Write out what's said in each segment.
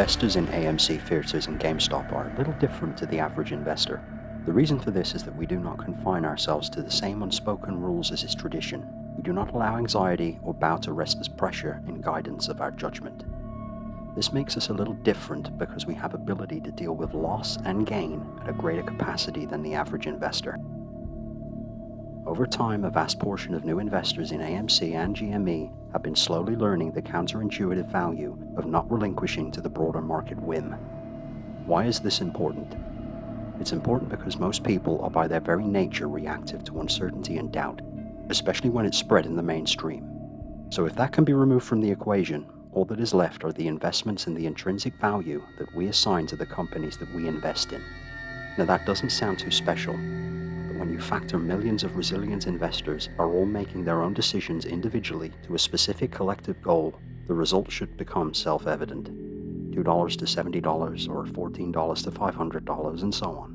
Investors in AMC Theatres and GameStop are a little different to the average investor. The reason for this is that we do not confine ourselves to the same unspoken rules as is tradition. We do not allow anxiety or bow to restless pressure in guidance of our judgment. This makes us a little different because we have ability to deal with loss and gain at a greater capacity than the average investor. Over time, a vast portion of new investors in AMC and GME have been slowly learning the counterintuitive value of not relinquishing to the broader market whim. Why is this important? It's important because most people are by their very nature reactive to uncertainty and doubt, especially when it's spread in the mainstream. So if that can be removed from the equation, all that is left are the investments and the intrinsic value that we assign to the companies that we invest in. Now that doesn't sound too special, but when you factor millions of resilient investors are all making their own decisions individually to a specific collective goal, the result should become self-evident. $2 to $70 or $14 to $500 and so on.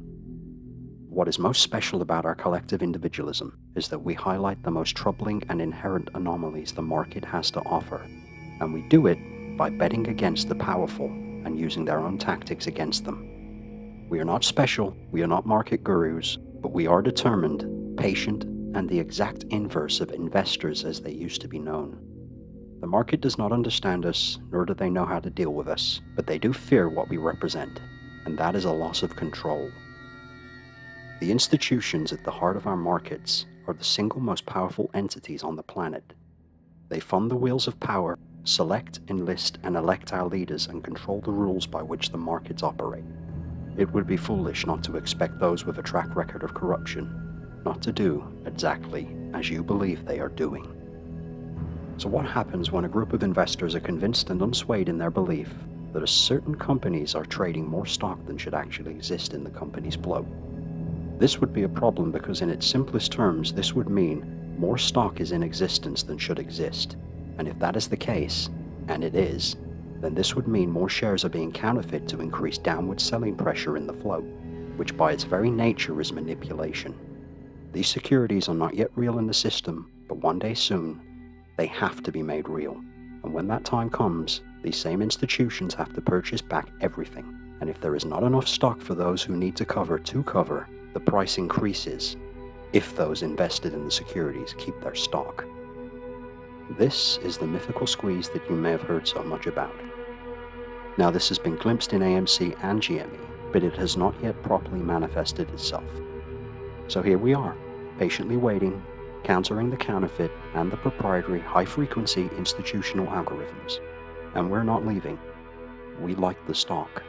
What is most special about our collective individualism is that we highlight the most troubling and inherent anomalies the market has to offer, and we do it by betting against the powerful and using their own tactics against them. We are not special, we are not market gurus, but we are determined, patient, and the exact inverse of investors as they used to be known. The market does not understand us, nor do they know how to deal with us, but they do fear what we represent, and that is a loss of control. The institutions at the heart of our markets are the single most powerful entities on the planet. They fund the wheels of power, select, enlist, and elect our leaders, and control the rules by which the markets operate. It would be foolish not to expect those with a track record of corruption not to do exactly as you believe they are doing. So what happens when a group of investors are convinced and unswayed in their belief that certain companies are trading more stock than should actually exist in the company's float? This would be a problem because in its simplest terms, this would mean more stock is in existence than should exist. And if that is the case, and it is, then this would mean more shares are being counterfeit to increase downward selling pressure in the float, which by its very nature is manipulation. These securities are not yet real in the system, but one day soon, they have to be made real. And when that time comes, these same institutions have to purchase back everything. And if there is not enough stock for those who need to cover, the price increases if those invested in the securities keep their stock. This is the mythical squeeze that you may have heard so much about. Now this has been glimpsed in AMC and GME, but it has not yet properly manifested itself. So here we are, patiently waiting, countering the counterfeit and the proprietary high-frequency institutional algorithms. And we're not leaving. We like the stock.